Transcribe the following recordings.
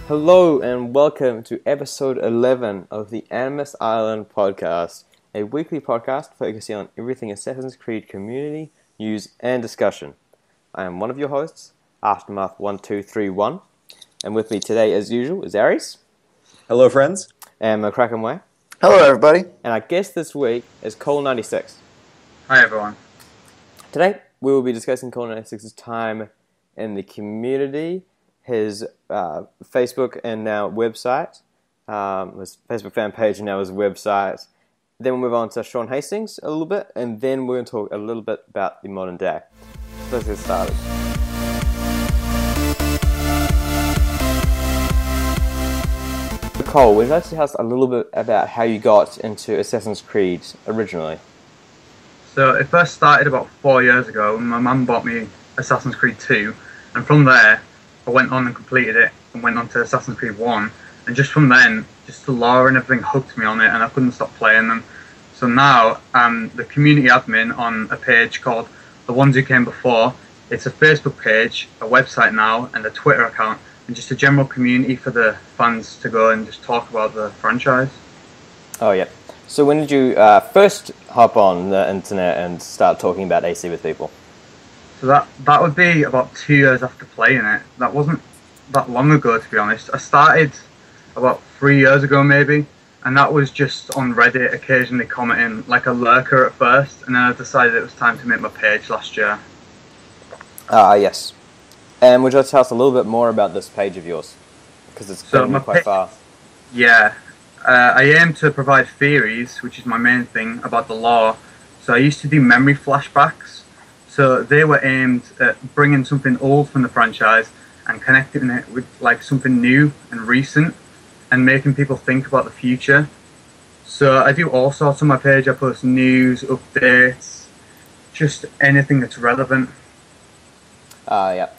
Hello and welcome to episode 11 of the Animus Island podcast, a weekly podcast focusing on everything Assassin's Creed community, news, and discussion. I am one of your hosts, Aftermath1231, and with me today, as usual, is Aries. Hello, friends. And McCracken Way. Hello, everybody. And our guest this week is Cole96. Hi, everyone. Today, we will be discussing Cole96's time in the community, his Facebook and now website, his Facebook fan page and now his website. Then we'll move on to Shaun Hastings a little bit, and then we're going to talk a little bit about the modern day. So let's get started. Cole, would you like to tell us a little bit about how you got into Assassin's Creed originally? So it first started about 4 years ago when my mum bought me Assassin's Creed 2, and from there I went on and completed it and went on to Assassin's Creed 1, and just from then, just the lore and everything hooked me on it and I couldn't stop playing them. So now I'm the community admin on a page called The Ones Who Came Before. It's a Facebook page, a website now, and a Twitter account, and just a general community for the fans to go and just talk about the franchise. Oh, yeah. So when did you first hop on the internet and start talking about AC with people? So that would be about 2 years after playing it. That wasn't that long ago, to be honest. I started about 3 years ago, maybe, and that was just on Reddit, occasionally commenting, like a lurker at first, and then I decided it was time to make my page last year. Yes. And would you like to tell us a little bit more about this page of yours? Because it's going quite far. Yeah. I aim to provide theories, which is my main thing, about the lore. So I used to do memory flashbacks. So they were aimed at bringing something old from the franchise and connecting it with like something new and recent and making people think about the future. So I do all sorts on my page. I post news, updates, just anything that's relevant. Yeah.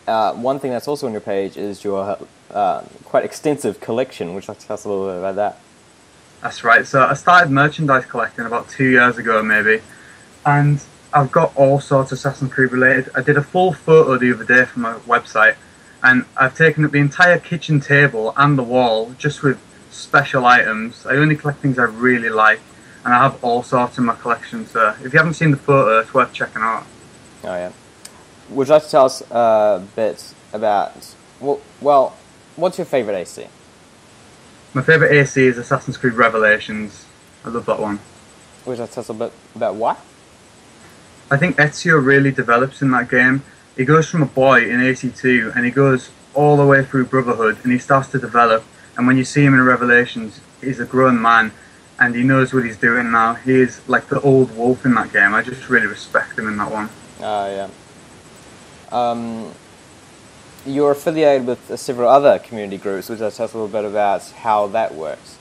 One thing that's also on your page is your quite extensive collection. Would you like to tell us a little bit about that? That's right. So I started merchandise collecting about 2 years ago, maybe, and I've got all sorts of Assassin's Creed related. I did a full photo the other day from my website, and I've taken up the entire kitchen table and the wall just with special items. I only collect things I really like, and I have all sorts in my collection. So if you haven't seen the photo, it's worth checking out. Oh, yeah. Would you like to tell us a bit about, well, what's your favourite AC? My favourite AC is Assassin's Creed Revelations. I love that one. Would you like to tell us a bit about why? I think Ezio really develops in that game. He goes from a boy in AC2 and he goes all the way through Brotherhood and he starts to develop, and when you see him in Revelations, he's a grown man and he knows what he's doing now. He is like the old wolf in that game. I just really respect him in that one. Yeah. You're affiliated with several other community groups. Would you tell us a little bit about how that works?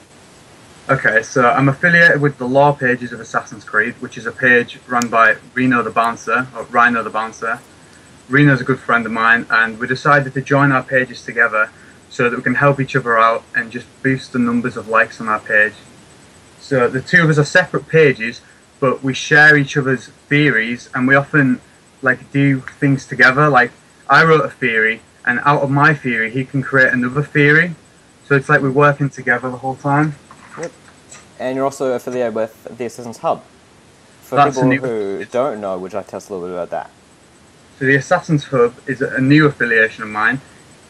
Okay, so I'm affiliated with the lore pages of Assassin's Creed, which is a page run by Rhino the Bouncer. Rhino's a good friend of mine, and we decided to join our pages together so that we can help each other out and just boost the numbers of likes on our page. So the two of us are separate pages, but we share each other's theories, and we often do things together. Like, I wrote a theory, and out of my theory he can create another theory, so it's like we're working together the whole time. Yep. And you're also affiliated with the Assassin's Hub. For That's people who don't know, would you like to tell us a little bit about that? So the Assassin's Hub is a new affiliation of mine.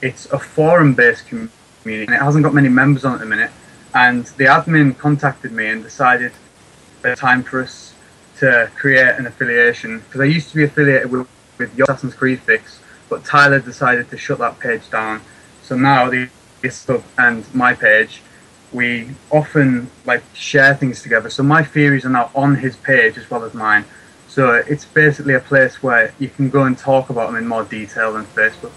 It's a forum-based community, and it hasn't got many members on it at the minute, and the admin contacted me and decided it's time for us to create an affiliation, because I used to be affiliated with your Assassin's Creed Fix, but Tyler decided to shut that page down. So now the Hub and my page, we often share things together. So my theories are now on his page as well as mine. So it's basically a place where you can go and talk about them in more detail than Facebook.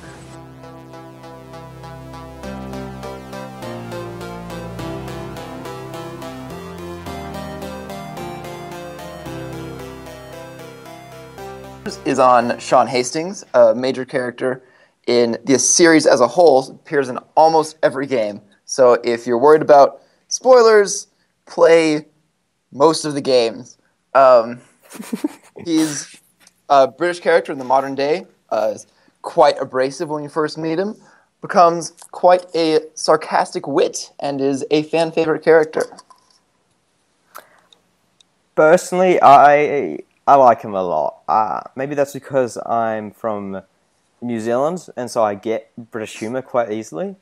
Is on Shaun Hastings, a major character in the series as a whole, appears in almost every game. So if you're worried about spoilers, play most of the games. He's a British character in the modern day, quite abrasive when you first meet him, becomes quite a sarcastic wit and is a fan favorite character. Personally, I like him a lot. Maybe that's because I'm from New Zealand, and so I get British humour quite easily.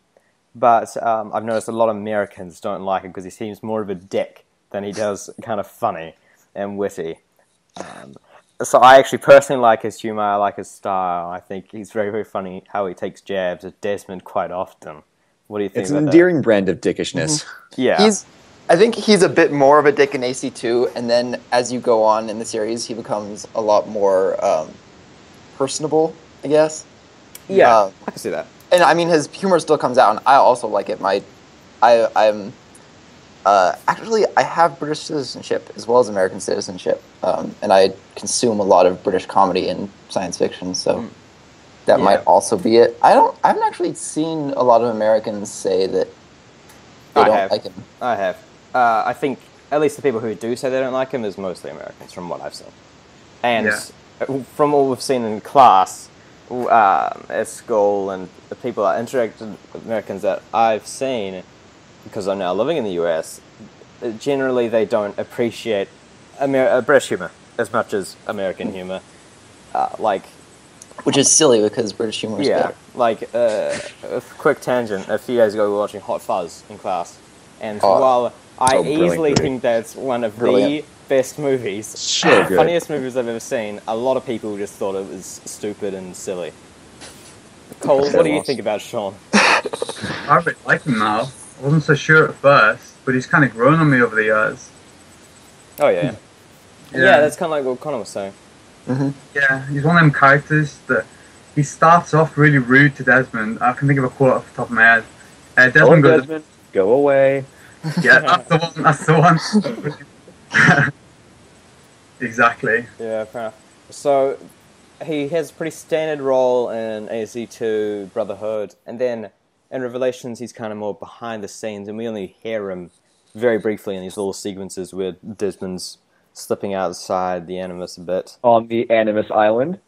But I've noticed a lot of Americans don't like him because he seems more of a dick than he does kind of funny and witty. So I actually personally like his humour. I like his style. I think he's very, very funny how he takes jabs at Desmond quite often. What do you think It's about an that? endearing brand of dickishness. Yeah. I think he's a bit more of a dick and AC too, and then as you go on in the series, he becomes a lot more personable, I guess. Yeah, I can see that. And I mean, his humor still comes out, and I also like it. Actually, I have British citizenship as well as American citizenship, and I consume a lot of British comedy and science fiction, so that might also be it. I haven't actually seen a lot of Americans say that they don't like him. I have. I think at least the people who do say they don't like him is mostly Americans, from what I've seen. And from what we've seen in class, at school, and the people that interacted with Americans that I've seen, because I'm now living in the US, generally they don't appreciate British humor as much as American humor. Which is silly because British humor is better. Like a quick tangent. A few days ago, we were watching Hot Fuzz in class, and while I easily think that's one of the best movies, funniest movies I've ever seen, a lot of people just thought it was stupid and silly. Cole, what do you think about Shaun? I really like him now. I wasn't so sure at first, but he's kind of grown on me over the years. Oh yeah, that's kind of like what Connor was saying. Mm-hmm. Yeah, he's one of them characters that he starts off really rude to Desmond. I can think of a quote off the top of my head. Desmond goes, Desmond, go away. Yeah, that's the one. Exactly. Yeah, fair enough. So he has a pretty standard role in AZ2 Brotherhood, and then in Revelations he's kind of more behind the scenes, and we only hear him very briefly in these little sequences where Desmond's slipping outside the Animus a bit. On the Animus Island.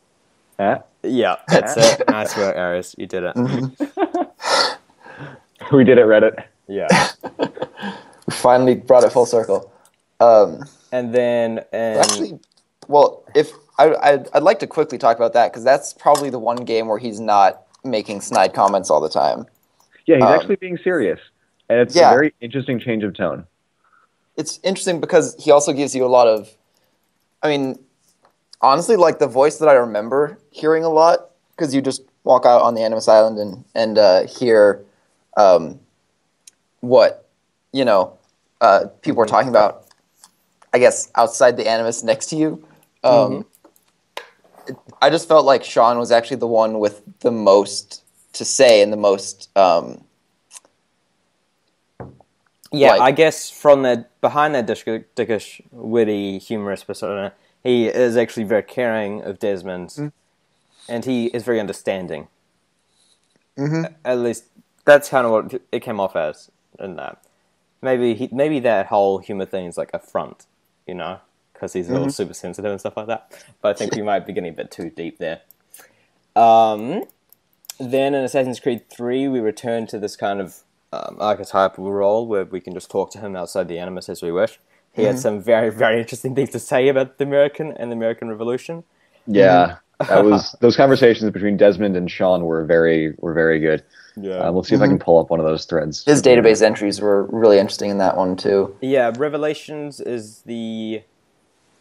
Yeah, that's it. Nice work, Aries. You did it. We did it, Reddit. Yeah. We finally brought it full circle. And then... Actually, well, if I'd like to quickly talk about that, because that's probably the one game where he's not making snide comments all the time. Yeah, he's actually being serious. And it's a very interesting change of tone. It's interesting because he also gives you a lot of... I mean, honestly, like the voice that I remember hearing a lot, because you just walk out on the Animus Island and hear what, people are talking about, I guess, outside the Animus next to you. I just felt like Shaun was actually the one with the most to say and the most... I guess from behind that dickish, witty, humorous persona, he is actually very caring of Desmond, and he is very understanding. At least that's kind of what it came off as in that. Maybe that whole humor thing is like a front, because he's a little super sensitive and stuff like that. But I think we might be getting a bit too deep there. Then in Assassin's Creed 3, we return to this kind of archetypal role where we can just talk to him outside the Animus as we wish. He had some very, very interesting things to say about the American and the American Revolution. Yeah, those conversations between Desmond and Shaun were very good. Yeah, we'll see if I can pull up one of those threads. His database entries were really interesting in that one too. Yeah, Revelations is the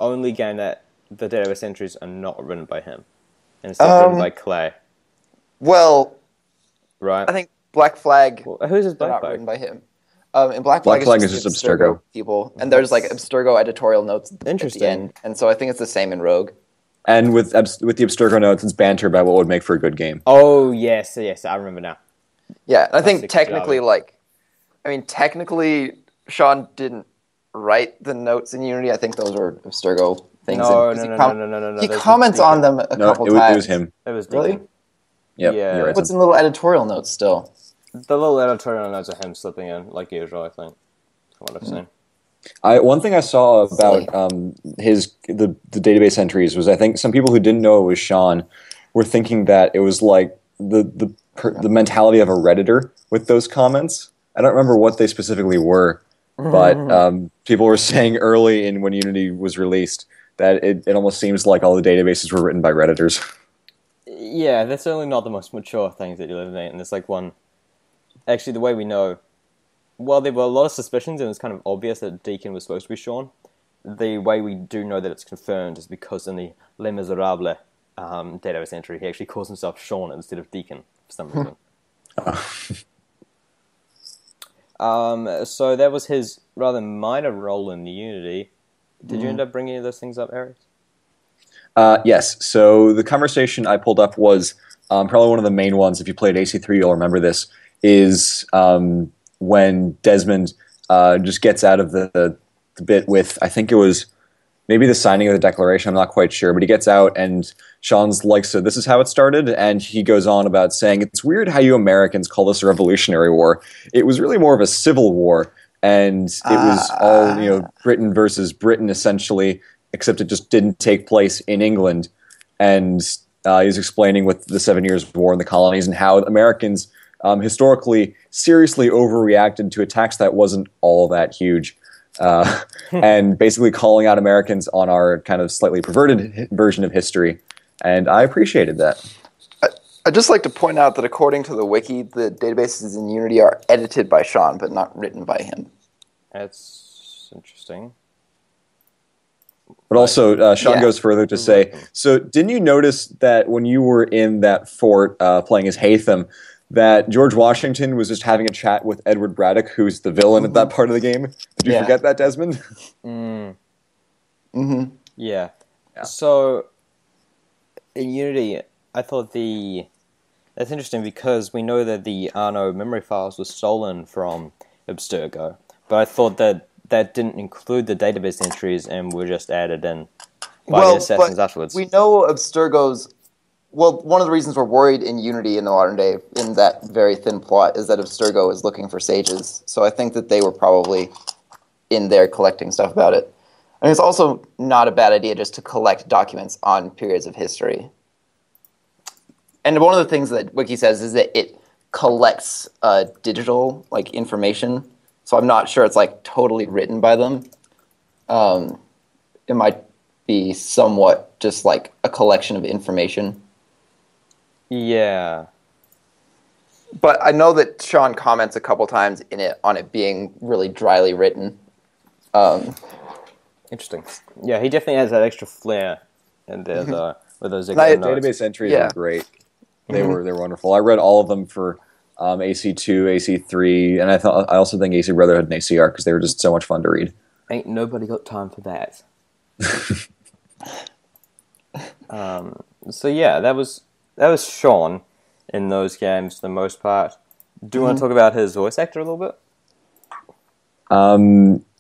only game that the database entries are not written by him, and instead written by Clay. Well, right. I think Black Flag. Well, who's his Black not Flag? written by him. And Black Flag is just Abstergo people, and there's like Abstergo editorial notes at the end, and so I think it's the same in Rogue. And with the Abstergo notes, it's banter about what would make for a good game. Oh yes, I remember now. Yeah, I think technically, technically, Shaun didn't write the notes in Unity. I think those were Abstergo things. No. He comments on them a couple times. It was him. It was really. Yep, yeah. Right. What's in little editorial notes still? The little editorial notes are him slipping in, like usual, I think. What I've seen. One thing I saw about the database entries was I think some people who didn't know it was Shaun were thinking that it was like the mentality of a Redditor with those comments. I don't remember what they specifically were, but people were saying early in when Unity was released that it almost seems like all the databases were written by Redditors. Yeah, that's certainly not the most mature things that you eliminate, and it's like one... Actually, the way we know... Well, there were a lot of suspicions, and it's kind of obvious that Deacon was supposed to be Shaun. The way we do know that it's confirmed is because in the Les Miserables database entry, he actually calls himself Shaun instead of Deacon, for some reason. So that was his rather minor role in the Unity. Did you end up bringing any of those things up, Eric? Yes. So the conversation I pulled up was probably one of the main ones. If you played AC3, you'll remember this. Is when Desmond just gets out of the bit with, I think it was maybe the signing of the Declaration. I'm not quite sure, but he gets out and Shaun's like, "So this is how it started," and he goes on about saying, "It's weird how you Americans call this a Revolutionary War. It was really more of a civil war, and it was all Britain versus Britain essentially." Except it just didn't take place in England. And he was explaining with the 7 Years' War in the colonies and how Americans historically seriously overreacted to attacks that wasn't all that huge. And basically calling out Americans on our kind of slightly perverted version of history. And I appreciated that. I'd just like to point out that according to the wiki, the databases in Unity are edited by Shaun, but not written by him. That's interesting. But also, Shaun goes further to say, so didn't you notice that when you were in that fort playing as Hatham, that George Washington was just having a chat with Edward Braddock, who's the villain at that part of the game? Did you forget that, Desmond? Yeah. So, in Unity, I thought that's interesting because we know that the Arno memory files were stolen from Abstergo, but I thought that didn't include the database entries and were just added in by the assassins afterwards. We know Abstergo's... Well, one of the reasons we're worried in Unity in the modern day, in that very thin plot, is that Abstergo is looking for sages. So I think that they were probably in there collecting stuff about it. And it's also not a bad idea just to collect documents on periods of history. And one of the things that Wiki says is that it collects digital information. So I'm not sure it's totally written by them. It might be somewhat just like a collection of information. Yeah. But I know that Shaun comments a couple times on it being really dryly written. Interesting. Yeah, he definitely has that extra flair in there with those database entries were great. They were wonderful. I read all of them for AC2, AC3, and I also think AC Brotherhood and ACR because they were just so much fun to read. Ain't nobody got time for that. So yeah, that was Shaun in those games for the most part. Do you want to talk about his voice actor a little bit?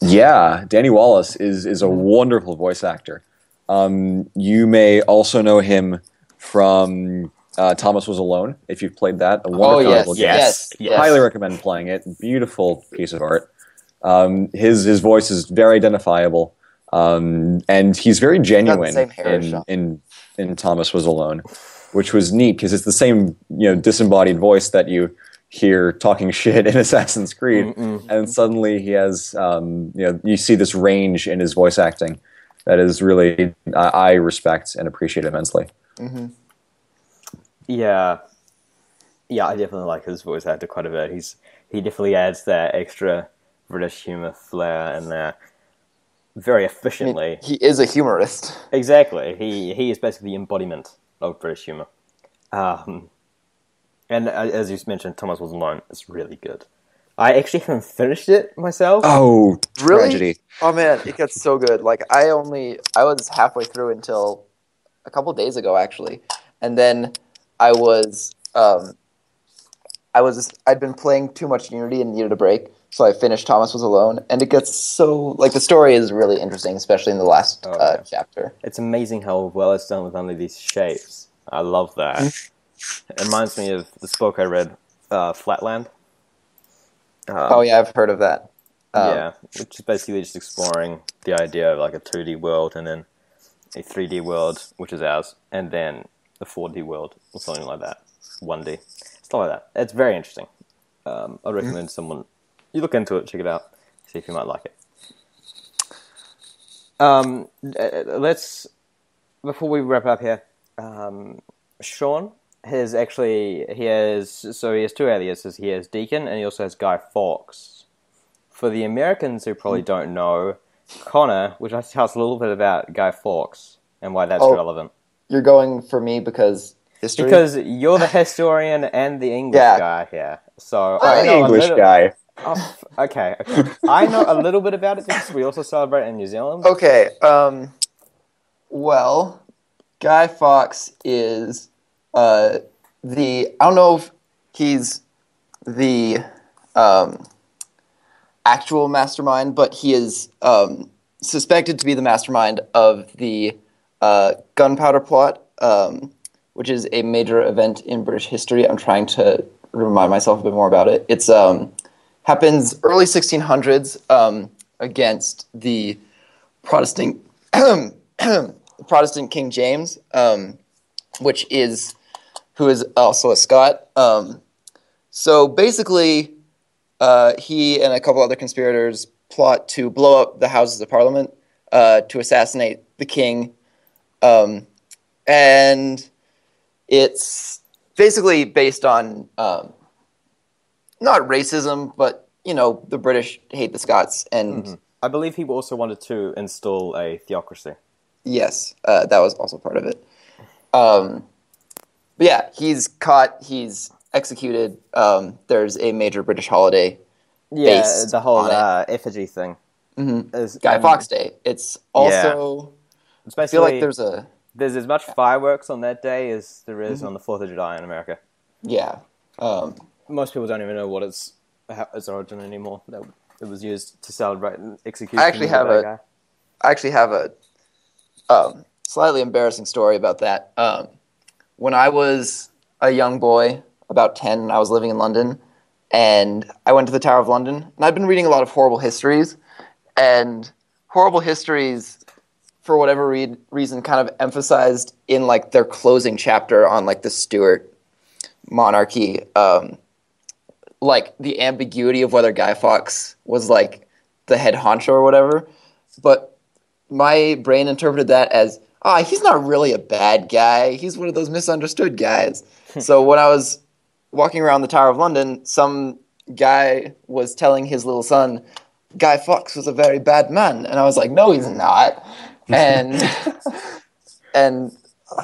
Yeah, Danny Wallace is a wonderful voice actor. You may also know him from Thomas Was Alone, if you've played that. A wonderful game. Yes. Highly recommend playing it. Beautiful piece of art. His voice is very identifiable, and he's very genuine in Thomas Was Alone, which was neat because it's the same disembodied voice that you hear talking shit in Assassin's Creed, and suddenly he has you see this range in his voice acting that is really I respect and appreciate immensely. Yeah, I definitely like his voice actor quite a bit. He definitely adds that extra British humor flair in there very efficiently. I mean, he is a humorist. Exactly. He is basically the embodiment of British humor. And as you mentioned, Thomas Was Alone is really good. I actually haven't finished it myself. Oh, tragedy. Really? Oh man, it gets so good. I was halfway through until a couple of days ago actually. And then I'd been playing too much Unity and needed a break, so I finished Thomas Was Alone, and it gets so the story is really interesting, especially in the last chapter. It's amazing how well it's done with only these shapes. I love that. It reminds me of the book I read, Flatland. I've heard of that. Which is basically just exploring the idea of a 2D world and then a 3D world, which is ours, and then a 4D world or something like that. 1D, stuff like that. It's very interesting. I'd recommend someone you look into it, check it out, see if you might like it. Let's before we wrap up here. Shaun he has two aliases. He has Deacon and he also has Guy Fawkes. For the Americans who probably don't know, Connor, would you like to tell us a little bit about Guy Fawkes and why that's relevant? You're going for me because history? Because you're the historian and the English guy here. So I'm the English guy. Oh, okay. I know a little bit about it because we also celebrate in New Zealand. Okay. Well, Guy Fawkes is I don't know if he's the actual mastermind, but he is suspected to be the mastermind of the gunpowder plot, which is a major event in British history. I'm trying to remind myself a bit more about it. It's happens early 1600s against the Protestant Protestant King James, who is also a Scot. So basically, he and a couple other conspirators plot to blow up the Houses of Parliament to assassinate the king, and it's basically based on not racism, but the British hate the Scots, and I believe he also wanted to install a theocracy. Yes, that was also part of it. But yeah, he's caught. He's executed. There's a major British holiday. Yeah, the whole effigy thing. Is Guy Fawkes Day. It's also. It's I feel like there's as much fireworks on that day as there is on the 4th of July in America. Yeah. Most people don't even know what its origin anymore. It was used to celebrate an execution. I actually have a slightly embarrassing story about that. When I was a young boy, about 10, I was living in London, and I went to the Tower of London, and I'd been reading a lot of horrible histories, and horrible histories, for whatever reason, kind of emphasized in like their closing chapter on like the Stuart monarchy, like the ambiguity of whether Guy Fawkes was like the head honcho or whatever. But my brain interpreted that as, he's not really a bad guy. He's one of those misunderstood guys. So when I was walking around the Tower of London, some guy was telling his little son, Guy Fawkes was a very bad man. And I was like, no, he's not. And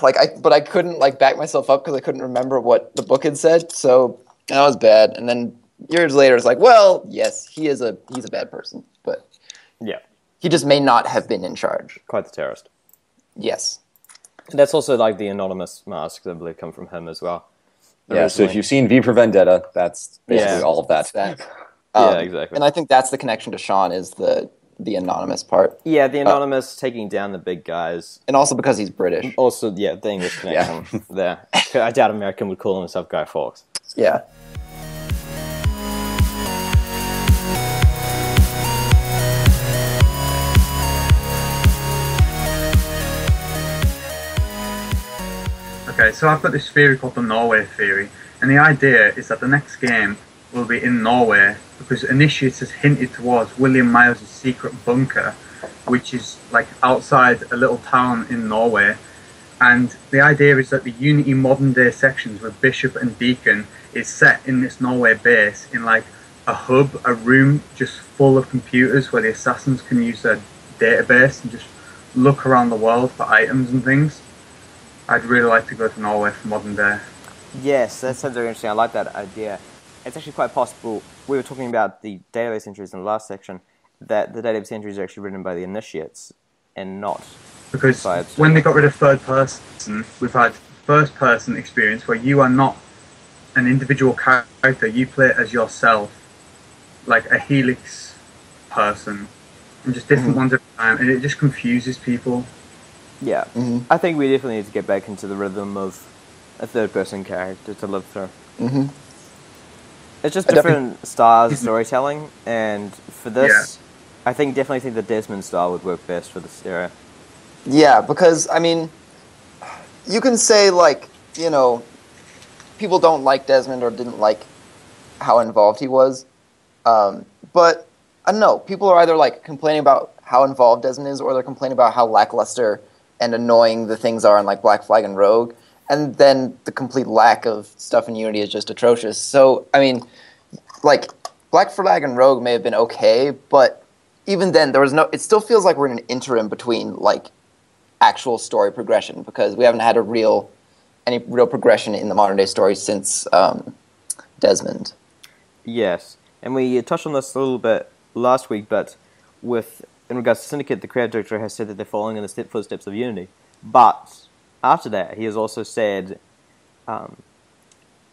but I couldn't like back myself up because I couldn't remember what the book had said. So that was bad. And then years later, it's like, well, yes, he's a bad person, but yeah, he just may not have been in charge. Quite the terrorist. Yes. That's also like the anonymous masks, I believe, come from him as well. Yeah, so if you've seen V for Vendetta, that's basically all of that. Yeah, exactly. And I think that's the connection to Shaun is the anonymous part. Yeah, the anonymous taking down the big guys. And also because he's British. Also, yeah, the English connection there. I doubt American would call himself Guy Fawkes. Yeah. Okay, so I've got this theory called the Norway theory, and the idea is that the next game will be in Norway because Initiates has hinted towards William Miles' secret bunker, which is like outside a little town in Norway. And the idea is that the Unity modern day sections with Bishop and Deacon is set in this Norway base in like a hub, a room just full of computers where the assassins can use their database and just look around the world for items and things. I'd really like to go to Norway for modern day. Yes, that sounds very interesting. I like that idea. It's actually quite possible. We were talking about the database entries in the last section, that the database entries are actually written by the Initiates and not because when they got rid of third person, we've had first person experience where you are not an individual character, you play as yourself, like a Helix person, and just different ones every time, and it just confuses people. Yeah, I think we definitely need to get back into the rhythm of a third-person character to live through. It's just different styles of storytelling, and for this, I definitely think the Desmond style would work best for this era. Yeah, because, I mean, you can say, like, people don't like Desmond or didn't like how involved he was. But I don't know. People are either like complaining about how involved Desmond is, or they're complaining about how lackluster and annoying the things are in like Black Flag and Rogue. And then the complete lack of stuff in Unity is just atrocious. So, I mean, like, Black Flag and Rogue may have been okay, but even then, it still feels like we're in an interim between, like, actual story progression, because we haven't had any real progression in the modern-day story since Desmond. Yes, and we touched on this a little bit last week, but in regards to Syndicate, the creative director has said that they're following in the footsteps of Unity. But after that, he has also said,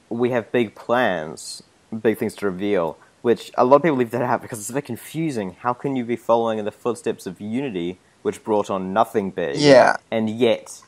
we have big plans, big things to reveal, which a lot of people leave that out because it's a bit confusing. How can you be following in the footsteps of Unity, which brought on nothing big, and yet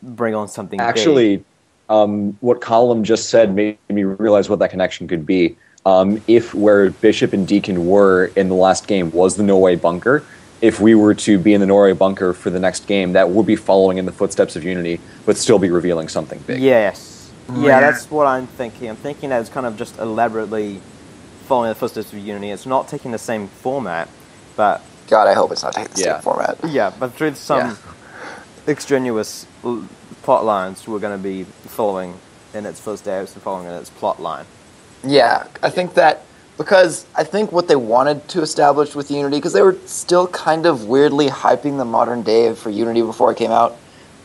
bring on something big? Actually, what Colum just said made me realize what that connection could be. If where Bishop and Deacon were in the last game was the Norway bunker, if we were to be in the Norway bunker for the next game, that would be following in the footsteps of Unity, but still be revealing something big. Yes. Yeah, that's what I'm thinking. I'm thinking that it's kind of just elaborately following the footsteps of Unity. It's not taking the same format, but... God, I hope it's not taking the same format. Yeah, but through some extraneous plot lines, we're going to be following in its footsteps and following in its plot line. Yeah, I think that... Because I think what they wanted to establish with Unity, because they were still kind of weirdly hyping the modern day for Unity before it came out.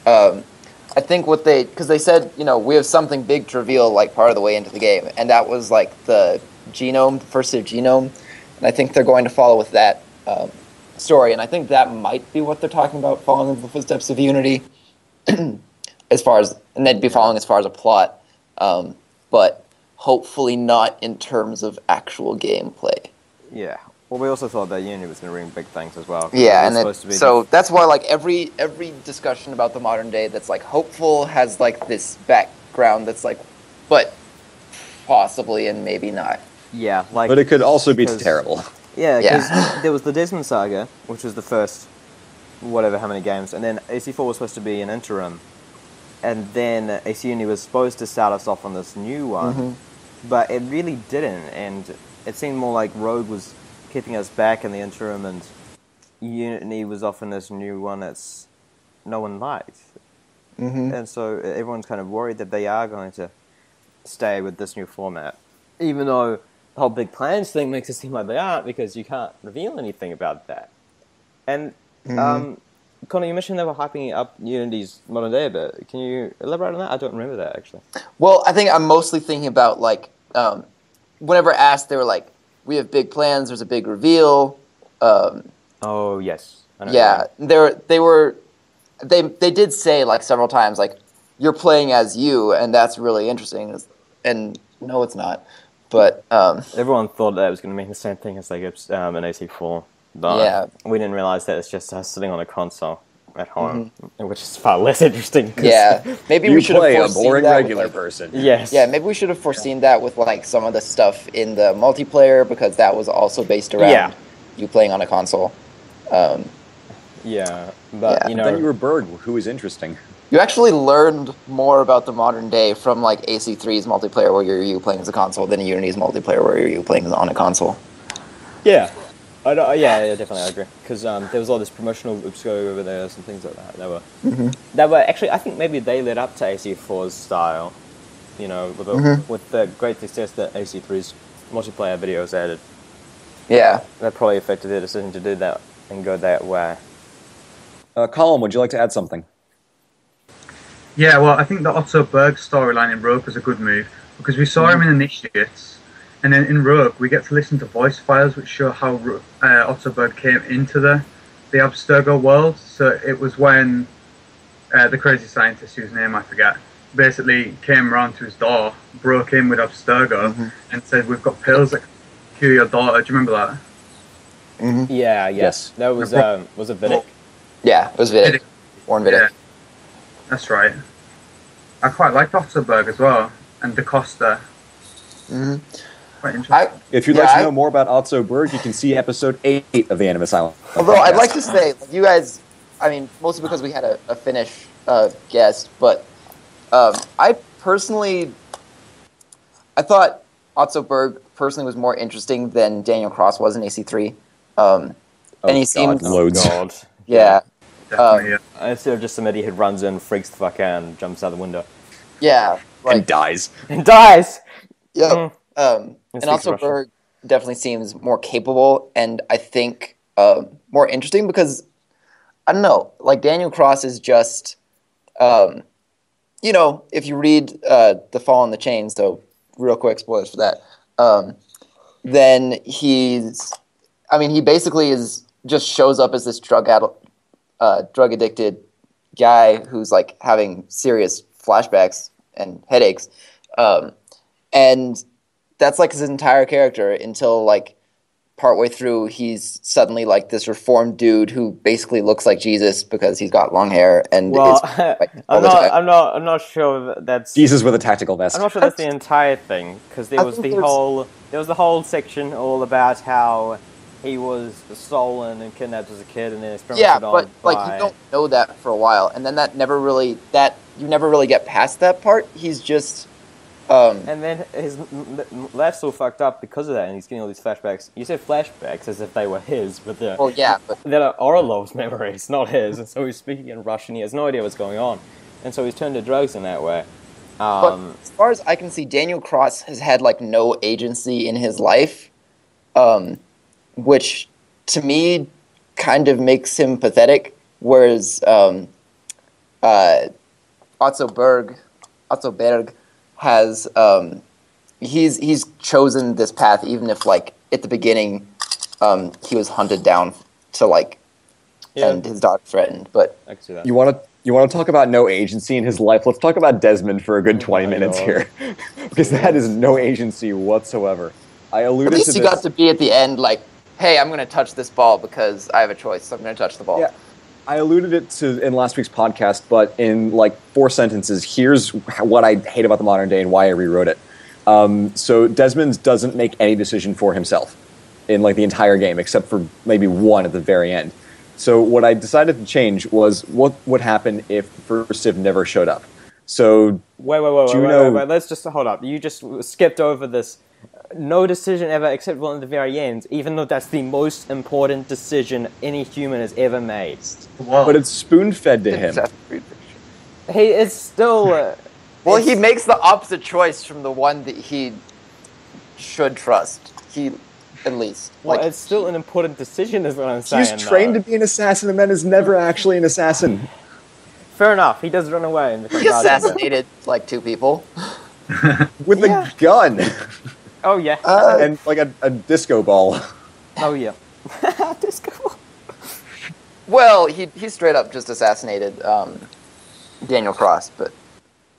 I think because they said, we have something big to reveal like part of the way into the game, and that was like the genome, the first of genome, and I think they're going to follow with that story, and I think that might be what they're talking about, following in the footsteps of Unity, and they'd be following as far as a plot, but hopefully not in terms of actual gameplay. Yeah. Well, we also thought that Unity was going to bring big things as well. Yeah, and so that's why like every discussion about the modern day that's like hopeful has like this background that's like, but possibly and maybe not. Yeah, like. But it could also be terrible. Yeah, because there was the Desmond Saga, which was the first, whatever, how many games, and then AC4 was supposed to be an interim, and then AC Unity was supposed to start us off on this new one, but it really didn't, and it seemed more like Rogue was keeping us back in the interim, and Unity was often this new one that's no one liked. And so everyone's kind of worried that they are going to stay with this new format, even though the whole big plans thing makes it seem like they aren't, because you can't reveal anything about that. And Connor, you mentioned they were hyping up Unity's modern day a bit. Can you elaborate on that? I don't remember that, actually. Well, I think I'm mostly thinking about, like, whenever asked, they were like, we have big plans, there's a big reveal. Oh, yes. I know they did say, like, several times, like, you're playing as you, and that's really interesting. And no, it's not. But everyone thought that it was going to mean the same thing as like an AC4, but we didn't realize that it's just us sitting on a console at home, which is far less interesting. Yeah, maybe we should have foreseen a boring that regular with, like, person. Yes. Yeah, maybe we should have foreseen that with like some of the stuff in the multiplayer, because that was also based around you playing on a console. But then you were Berg, who is interesting. You actually learned more about the modern day from like AC3's multiplayer where you're you playing as a console than Unity's multiplayer where you're you playing on a console. Yeah. Definitely, I agree. Because there was all this promotional groups going over there, some things like that. That were actually, I think maybe they led up to AC4's style, with the great success that AC3's multiplayer videos added. Yeah. That probably affected their decision to do that and go that way. Colin, would you like to add something? Yeah, well, I think the Otto Berg storyline in Rogue was a good move, because we saw him in Initiates, and then in Rogue we get to listen to voice files which show how Otto Berg came into the Abstergo world. So it was when the crazy scientist, whose name I forget, basically came around to his door, broke in with Abstergo, and said, "We've got pills that can cure your daughter." Do you remember that? Yeah, yes. That was it Vidic? Yeah, it was Vidic. Warren Vidic. Yeah. That's right. I quite liked Otto Berg as well, and DaCosta. Quite interesting. If you'd like to know more about Otto Berg, you can see episode 8 of the Animus Island. Although I'd like to say, you guys, I mean, mostly because we had a Finnish guest, but I personally I thought Otto Berg personally was more interesting than Daniel Cross was in AC3. And he seemed loads. God. yeah. Definitely, Instead of just somebody who runs in, freaks the fuck out, and jumps out the window. Yeah. And dies. And dies! Yeah. And speaks also Russian. Berg definitely seems more capable and I think more interesting because I don't know, like Daniel Cross is just if you read The Fall on the Chain, so real quick spoilers for that, then he basically just shows up as this drug addicted guy who's like having serious flashbacks and headaches, and that's like his entire character until like partway through he's suddenly like this reformed dude who basically looks like Jesus because he's got long hair and Well, is like, all the time. I'm not sure that's... Jesus with a tactical vest. I'm not sure that's the entire thing, because there was the whole section all about how he was stolen and kidnapped as a kid and then experimented on but like you don't know that for a while, and then you never really get past that part. He's just and then his life's all fucked up because of that, and he's getting all these flashbacks. You said flashbacks as if they were his, but they're Orlov's memories, not his, and so he's speaking in Russian. He has no idea what's going on, and so he's turned to drugs in that way. But as far as I can see, Daniel Cross has had like no agency in his life, which to me kind of makes him pathetic. Whereas Otto Berg has he's chosen this path, even if like at the beginning he was hunted down to like and his daughter threatened. But I can see that. You want to talk about no agency in his life? Let's talk about Desmond for a good 20 minutes here, because that is no agency whatsoever. I alluded at least to you this. got to be at the end like, hey, I'm going to touch this ball because I have a choice, so I'm going to touch the ball. Yeah, I alluded it to in last week's podcast, but in like 4 sentences, here's what I hate about the modern day and why I rewrote it. So Desmond doesn't make any decision for himself in like the entire game, except for maybe one at the very end. So what I decided to change was what would happen if the first Civ never showed up. So Wait. Let's just hold up. You just skipped over this. No decision ever except one at the very end, even though that's the most important decision any human has ever made. Whoa. But it's spoon-fed to him. He is still... well, he makes the opposite choice from the one that he should trust. At least. Well, like, it's still an important decision is what I'm saying. He's trained to be an assassin and then is never actually an assassin. Fair enough, he does run away. And he assassinated like 2 people. With a gun. Oh, yeah. And like a disco ball. Oh, yeah. Disco ball. Well, he straight up just assassinated Daniel Cross,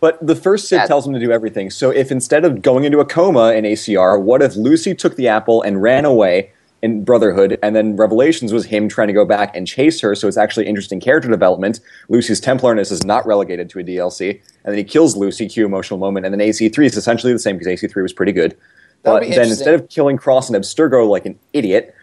But the first Civ tells him to do everything. So if instead of going into a coma in ACR, what if Lucy took the apple and ran away in Brotherhood, and then Revelations was him trying to go back and chase her, so it's actually interesting character development. Lucy's Templarness is not relegated to a DLC, and then he kills Lucy, cue emotional moment, and then AC3 is essentially the same, because AC3 was pretty good. But then instead of killing Cross and Abstergo like an idiot,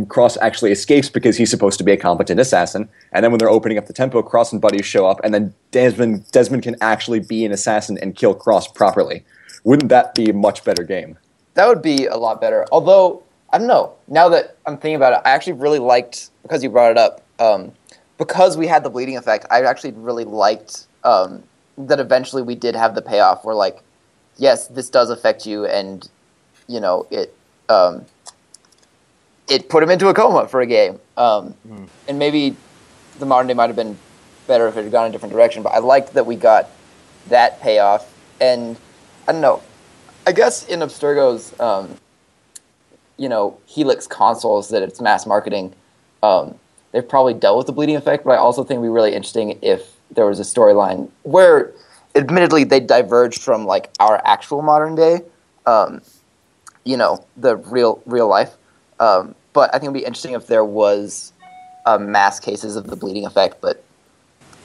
Cross actually escapes because he's supposed to be a competent assassin. And then when they're opening up the tempo, Cross and buddies show up, and then Desmond can actually be an assassin and kill Cross properly. Wouldn't that be a much better game? That would be a lot better. Although, I don't know, now that I'm thinking about it, I actually really liked, because you brought it up, because we had the bleeding effect, I actually really liked that eventually we did have the payoff where, like, yes, this does affect you, and, you know, it put him into a coma for a game. And maybe the modern day might have been better if it had gone a different direction, but I liked that we got that payoff. And I don't know, I guess in Abstergo's, Helix consoles that it's mass marketing, they've probably dealt with the bleeding effect, but I also think it would be really interesting if there was a storyline where, admittedly, they diverged from like our actual modern day, the real life. But I think it would be interesting if there was mass cases of the bleeding effect, but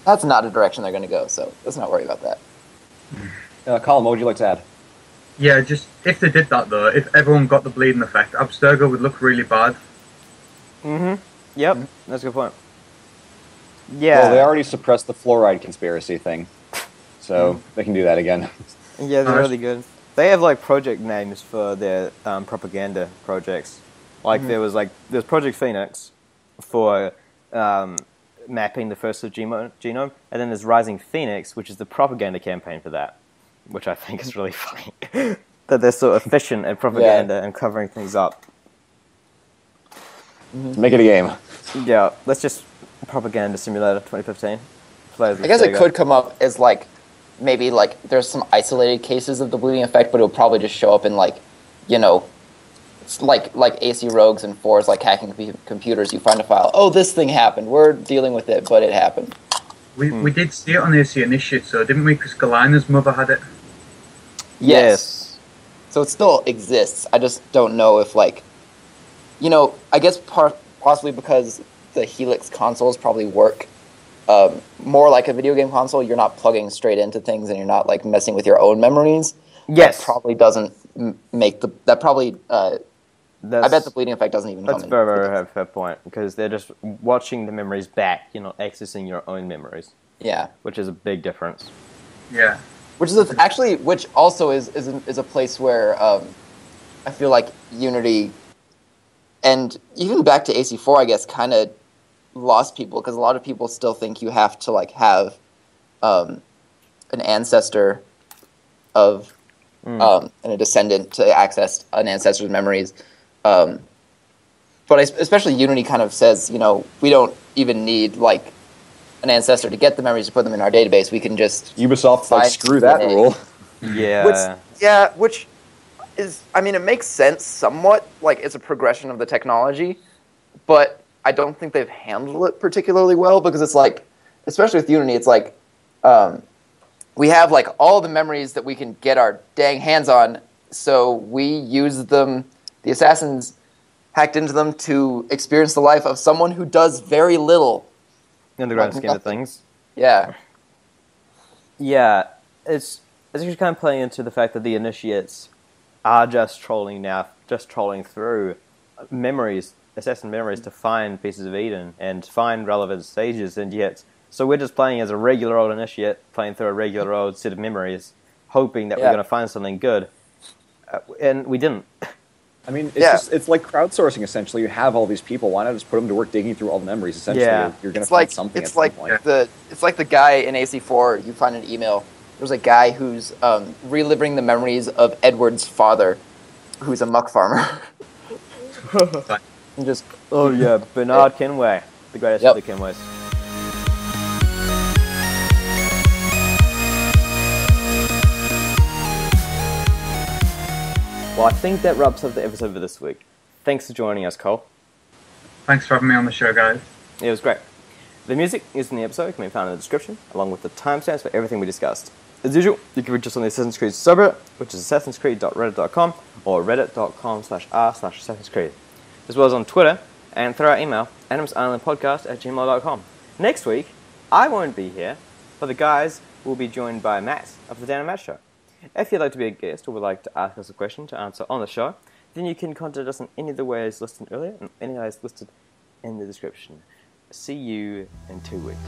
that's not a direction they're going to go, so let's not worry about that. Colin, what would you like to add? Yeah, just if they did that though, if everyone got the bleeding effect, Abstergo would look really bad. Mm-hmm. Yep, that's a good point. Yeah. Well, they already suppressed the fluoride conspiracy thing, so they can do that again. Yeah, they're really good. They have like project names for their propaganda projects. Like there's Project Phoenix for mapping the first genome, and then there's Rising Phoenix, which is the propaganda campaign for that, which I think is really funny. That they're so efficient at propaganda and covering things up. Make it a game. Yeah, let's just Propaganda Simulator 2015. I guess it could come up as like maybe like there's some isolated cases of the bleeding effect, but it would probably just show up in like, you know, it's like AC rogues and fours, like hacking computers. You find a file. Oh, this thing happened. We're dealing with it, but it happened. We did see it on AC Initiate, so didn't we? Because Galina's mother had it. Yes. So it still exists. I just don't know if like, you know, I guess possibly because the Helix consoles probably work more like a video game console. You're not plugging straight into things, and you're not like messing with your own memories. Yes. That probably doesn't make the. That probably. I bet the bleeding effect doesn't even come in. That's very, very fair point, because they're just watching the memories back. You're not accessing your own memories. Yeah. Which is a big difference. Yeah. Which is which also is a place where I feel like Unity, and even back to AC4, I guess, kind of lost people, because a lot of people still think you have to like have an ancestor of and a descendant to access an ancestor's memories. But especially Unity kind of says, you know, we don't even need like an ancestor to get the memories to put them in our database. We can just Ubisoft, like, screw that rule. Yeah. Which is, I mean, it makes sense somewhat. Like, it's a progression of the technology, but I don't think they've handled it particularly well, because it's like, especially with Unity, it's like we have like all the memories that we can get our dang hands on, so we use them. The assassins hacked into them to experience the life of someone who does very little. In the grand scheme of things. Yeah. Yeah, it's actually kind of playing into the fact that the initiates are just trolling through memories, assassin memories, to find pieces of Eden and find relevant stages, and yet, so we're just playing as a regular old initiate, playing through a regular old set of memories, hoping that we're going to find something good, and we didn't. I mean, it's like crowdsourcing, essentially. You have all these people. Why not just put them to work digging through all the memories? Essentially, you're going to find something at some point. It's like the guy in AC4, you find an email. There's a guy who's reliving the memories of Edward's father, who's a muck farmer. Bernard Kenway, the greatest of the Kenways. Well, I think that wraps up the episode for this week. Thanks for joining us, Cole. Thanks for having me on the show, guys. It was great. The music used in the episode can be found in the description, along with the timestamps for everything we discussed. As usual, you can reach us on the Assassin's Creed subreddit, which is assassinscreed.reddit.com or reddit.com/r/assassinscreed, as well as on Twitter and through our email, animusislandpodcast@gmail.com. Next week, I won't be here, but the guys will be joined by Matt of the Dan and Matt Show. If you'd like to be a guest or would like to ask us a question to answer on the show, then you can contact us in any of the ways listed earlier and any ways listed in the description. See you in 2 weeks.